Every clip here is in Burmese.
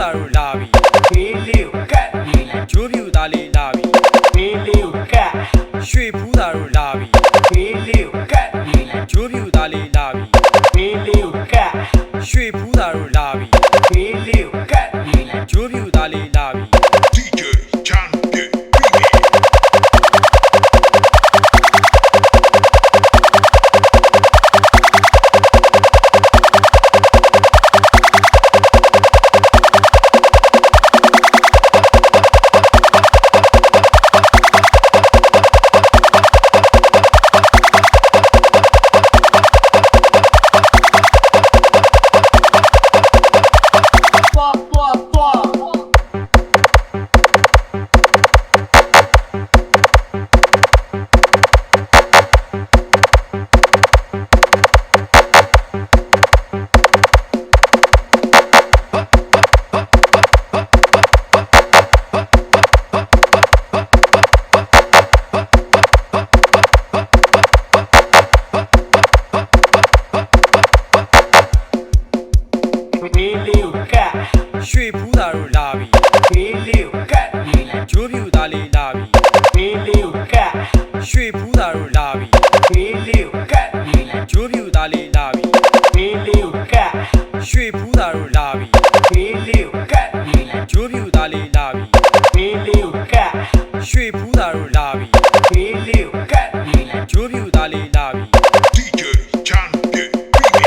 သာတို့လာပြီဘေးလေးကိုကတ်နေလိုက်ဂျိုးပြူသားလေးလာပြီဘေးလေးကိုကတ်ရွှေဘူးသာတို့လာပြီဘေးလေးကိုကတ်နေလိုက်ဂျိုးပြူသားလေးလာပြီဘေးလေးကိုကတ်ရွှေဘူးသာတို့လာပြီဘေးလေးကိုကတ်နေလိုက်ဂျိုးပြူသားလေးလာပြီ DJ Champion Baby ဘေးလေးကိုကတ်ရွှေဘူးသာတို့လာပြီဘေးလေးကိုကတ်နေလိုက်ဂျိုးပြူသားလေးလာပြီဘေးလေးကိုကတ်ရွှေဘူးသာတို့လာပြီဘေးလေးကိုကတ်နေလိုက်ဂျိုးပြူသားလေးလာပြီဘေးလေးကိုကတ်ရွှေဘူးသာတို့လာပြီဘေးလေးကိုကတ်နေလိုက်ဂျိုးပြူသားလေးလာပြီဘေးလေးကိုကတ်ရွှေဘူးသာတို့လာပြီဘေးလေးကိုကတ်နေလိုက်ဂျိုးပြူသားလေးလာပြီ DJ Champion Baby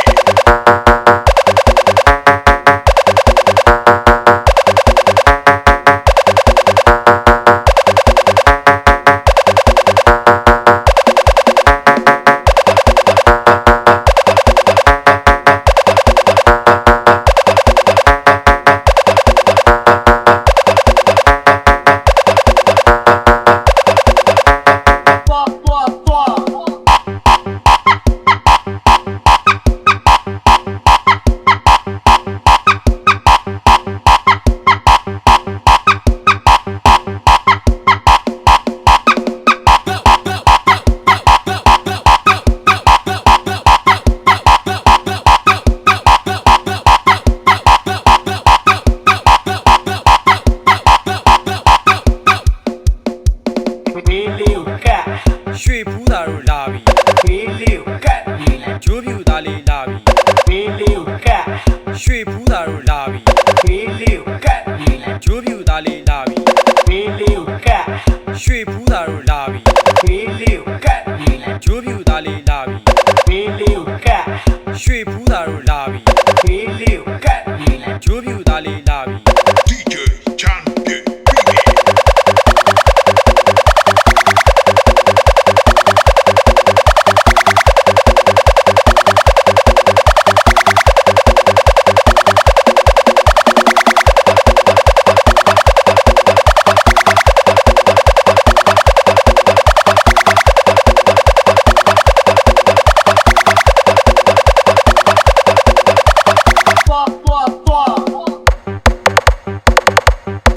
ဘေးလေးကိုကတ်ရွှေဘူးသာတို့လာပြီဘေးလေးကိုကတ်နေလိုက်ဂျိုးပြူသားလေးလာပြီဘေးလေးကိုကတ်ရွှေဘူးသာတို့လာပြီဘေးလေးကိုကတ်နေလိုက်ဂျိုးပြူသားလေးလာပြီဘေးလေးကိုကတ်ရွှေဘူးသာတို့လာပြီဘေးလေးကိုကတ်နေလိုက်ဂျိုးပြူသားလေးလာပြီဘေးလေးကိုကတ်ရွှေဘူးသာတို့လာပြီဘေးလေးကိုကတ်နေလိုက်ဂျိုးပြူသားလေးလာပြီ DJ Champion Baby ဘေ